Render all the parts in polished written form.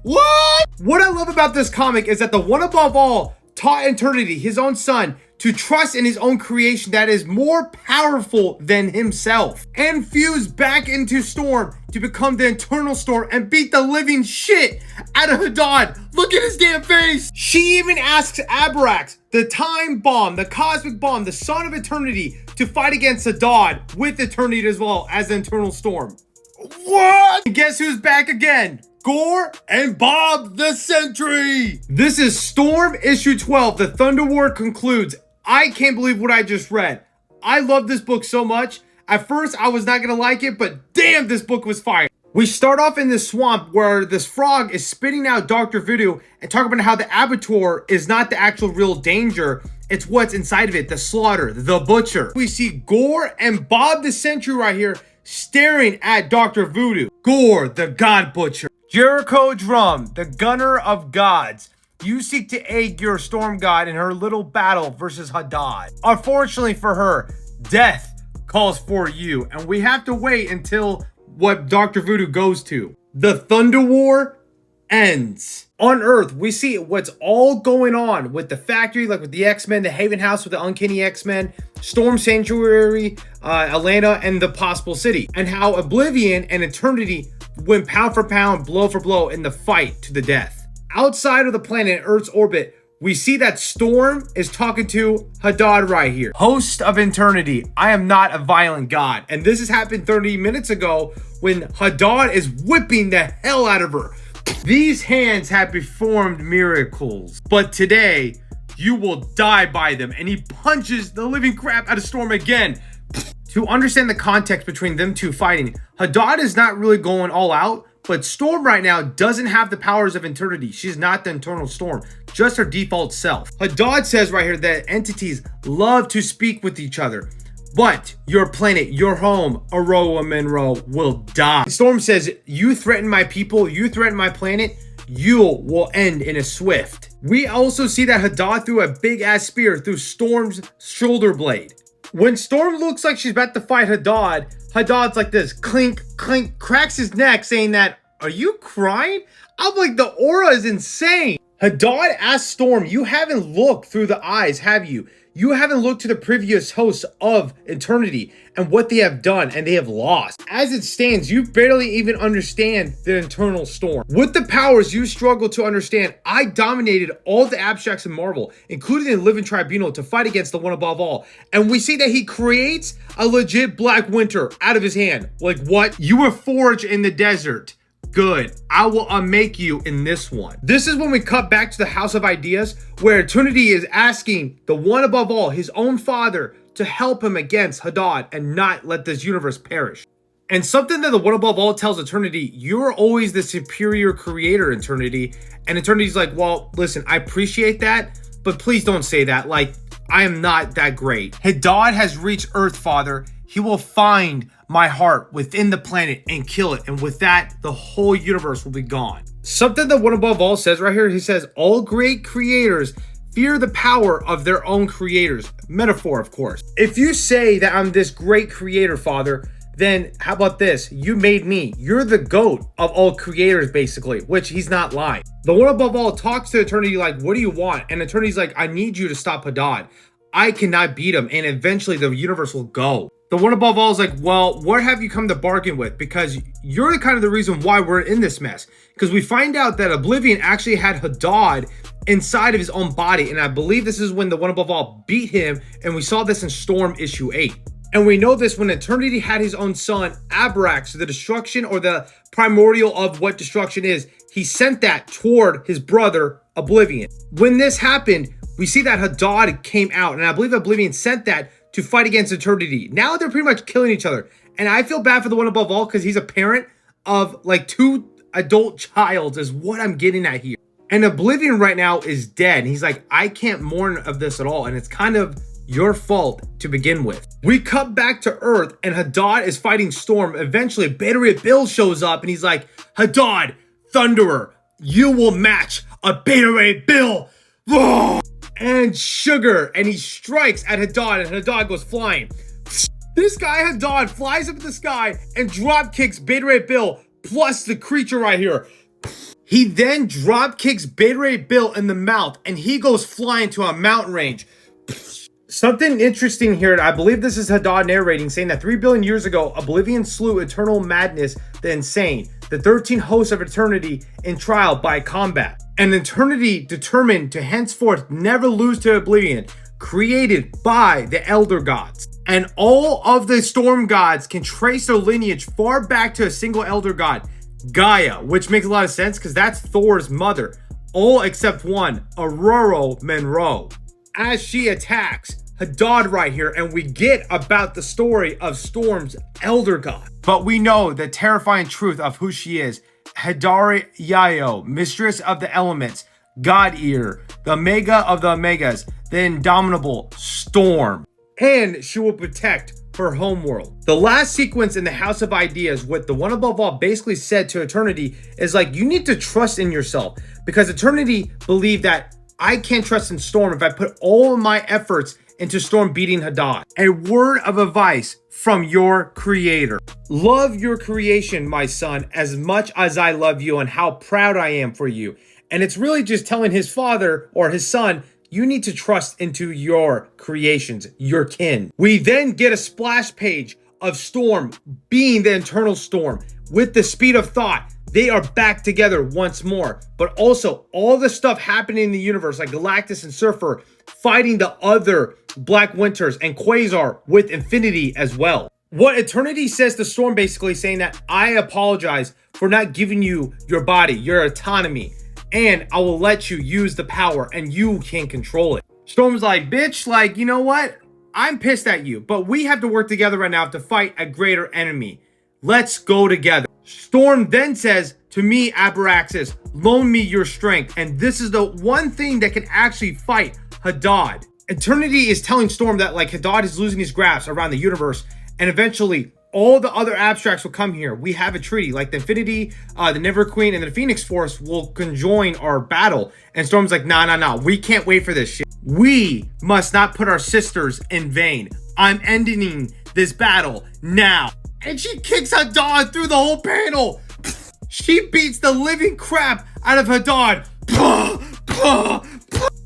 What? What I love about this comic is that the one above all taught Eternity, his own son, to trust in his own creation that is more powerful than himself, and fuse back into Storm to become the Eternal Storm and beat the living shit out of Hadad. Look at his damn face. She even asks Abrax, the time bomb, the cosmic bomb, the son of Eternity, to fight against Hadad with Eternity as well as the Eternal Storm. What? And guess who's back again? Gore and Bob the Sentry. This is Storm issue 12. The Thunder War concludes. I can't believe what I just read. I love this book so much. At first, I was not going to like it, but damn, this book was fire. We start off in this swamp where this frog is spitting out Dr. Voodoo and talking about how the Abattoir is not the actual real danger. It's what's inside of it, the slaughter, the butcher. We see Gore and Bob the Sentry right here staring at Dr. Voodoo. Gore, the God Butcher. Jericho Drum, the Gunner of Gods. You seek to aid your storm god in her little battle versus Hadad. Unfortunately for her, death calls for you, and we have to wait until what Dr. Voodoo goes to. The Thunder War ends. On Earth, we see what's all going on with the factory, like with the X-Men, the Haven House with the Uncanny X-Men, Storm Sanctuary, Atlanta, and the Possible City, and how Oblivion and Eternity went pound for pound, blow for blow in the fight to the death. Outside of the planet, Earth's orbit, we see that Storm is talking to Hadad right here. Host of Eternity, I am not a violent god. And this has happened 30 minutes ago when Hadad is whipping the hell out of her. These hands have performed miracles, but today you will die by them. And he punches the living crap out of Storm again. To understand the context between them two fighting, Hadad is not really going all out, but Storm right now doesn't have the powers of Eternity. She's not the Eternal Storm, just her default self. Hadad says right here that entities love to speak with each other, but your planet, your home, Aroa Monroe, will die. Storm says, you threaten my people, you threaten my planet, you will end in a swift. We also see that Hadad threw a big ass spear through Storm's shoulder blade. When Storm looks like she's about to fight Hadad, Hadad's like this, clink, clink, cracks his neck saying that, are you crying? I'm like, the aura is insane. Hadad asks Storm, you haven't looked through the eyes, have you? You haven't looked to the previous hosts of Eternity and what they have done, and they have lost. As it stands, you barely even understand the Eternal Storm. With the powers you struggle to understand, I dominated all the abstracts in Marvel, including the Living Tribunal, to fight against the one above all. And we see that he creates a legit Black Winter out of his hand. Like what? You were forged in the desert. Good. I will unmake you in this one. This is when we cut back to the House of Ideas, where Eternity is asking the one above all, his own father, to help him against Hadad and not let this universe perish. And something that the one above all tells Eternity, you're always the superior creator, Eternity. And Eternity's like, well, listen, I appreciate that, but please don't say that. Like, I am not that great. Hadad has reached Earth, Father. He will find my heart within the planet and kill it. And with that, the whole universe will be gone. Something that one above all says right here, he says, all great creators fear the power of their own creators. Metaphor, of course. If you say that I'm this great creator, Father, then how about this? You made me. You're the GOAT of all creators, basically, which he's not lying. The one above all talks to Eternity like, what do you want? And Eternity's like, I need you to stop Hadad. I cannot beat him, and eventually the universe will go. The one above all is like, well, what have you come to bargain with? Because you're the kind of the reason why we're in this mess. Because we find out that Oblivion actually had Hadad inside of his own body. And I believe this is when the one above all beat him. And we saw this in Storm issue 8. And we know this when Eternity had his own son, Abrax, the destruction or the primordial of what destruction is. He sent that toward his brother, Oblivion. When this happened, we see that Hadad came out. And I believe Oblivion sent that to fight against Eternity. Now they're pretty much killing each other. And I feel bad for the one above all because he's a parent of like 2 adult childs is what I'm getting at here. And Oblivion right now is dead. And he's like, I can't mourn of this at all. And it's kind of your fault to begin with. We cut back to Earth and Hadad is fighting Storm. Eventually, Beta Ray Bill shows up and he's like, Hadad, Thunderer, you will match a Beta Ray Bill. And Sugar, and he strikes at Hadad, and Hadad goes flying. This guy, Hadad, flies up in the sky and drop kicks Beta Ray Bill, plus the creature right here. He then drop kicks Beta Ray Bill in the mouth and he goes flying to a mountain range. Something interesting here, I believe this is Hadad narrating, saying that 3 billion years ago, Oblivion slew Eternal Madness, the Insane, the 13 hosts of Eternity in trial by combat. And Eternity determined to henceforth never lose to Oblivion, created by the Elder Gods. And all of the Storm Gods can trace their lineage far back to a single Elder God, Gaia, which makes a lot of sense because that's Thor's mother. All except one, Aurora Monroe. As she attacks Hadad right here, and we get about the story of Storm's Elder God. But we know the terrifying truth of who she is. Hadari Yayo, mistress of the elements, God Ear, the Omega of the Omegas, the indomitable Storm. And she will protect her homeworld. The last sequence in the House of Ideas, what the One Above All basically said to Eternity is like, you need to trust in yourself, because Eternity believed that I can't trust in Storm if I put all of my efforts into Storm beating Hadad. A word of advice from your creator. Love your creation, my son, as much as I love you and how proud I am for you. And it's really just telling his father or his son, you need to trust into your creations, your kin. We then get a splash page of Storm being the Eternal Storm. With the speed of thought, they are back together once more. But also, all the stuff happening in the universe, like Galactus and Surfer fighting the other Black Winters and Quasar with Infinity as well. What Eternity says to Storm, basically saying that I apologize for not giving you your body, your autonomy, and I will let you use the power and you can control it. Storm's like, bitch, like, you know what? I'm pissed at you, but we have to work together right now to fight a greater enemy. Let's go together. Storm then says to me, Abraxas, loan me your strength. And this is the one thing that can actually fight Hadad. Eternity is telling Storm that like Hadad is losing his grasp around the universe, and eventually all the other abstracts will come here. We have a treaty, like the Infinity, the Never Queen, and the Phoenix Force will conjoin our battle. And Storm's like, nah, we can't wait for this shit. We must not put our sisters in vain. I'm ending this battle now. And she kicks Hadad through the whole panel. She beats the living crap out of Hadad.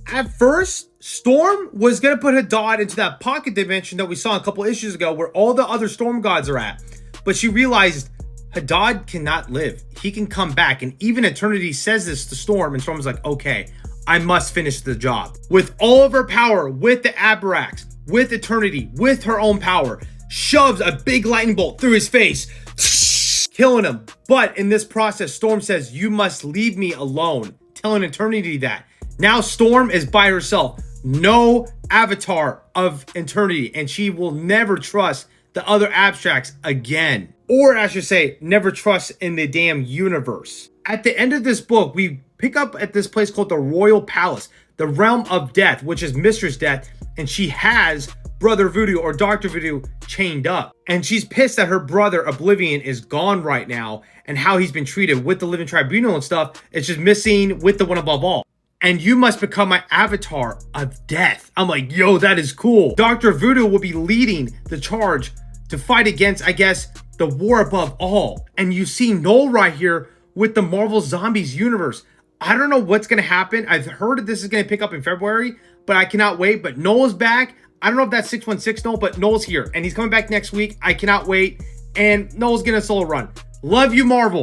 At first, Storm was going to put Hadad into that pocket dimension that we saw a couple issues ago where all the other Storm Gods are at. But she realized Hadad cannot live. He can come back. And even Eternity says this to Storm, and Storm's like, okay, I must finish the job. With all of her power, with the Abrax, with Eternity, with her own power, shoves a big lightning bolt through his face, killing him. But in this process, Storm says, you must leave me alone, telling Eternity that. Now Storm is by herself. No avatar of Eternity, and she will never trust the other abstracts again. Or I should say, never trust in the damn universe. At the end of this book, we pick up at this place called the Royal Palace, the Realm of Death, which is Mistress Death, and she has Brother Voodoo or Dr. Voodoo chained up. And she's pissed that her brother Oblivion is gone right now and how he's been treated with the Living Tribunal and stuff. It's just missing with the One Above All. And you must become my avatar of death. I'm like, yo, that is cool. Dr. Voodoo will be leading the charge to fight against, I guess, the War Above All. And you see Noel right here with the Marvel Zombies universe. I don't know what's going to happen. I've heard that this is going to pick up in February, but I cannot wait. But Noel's back. I don't know if that's 616 Noel, but Noel's here. And he's coming back next week. I cannot wait. And Noel's getting a solo run. Love you, Marvel.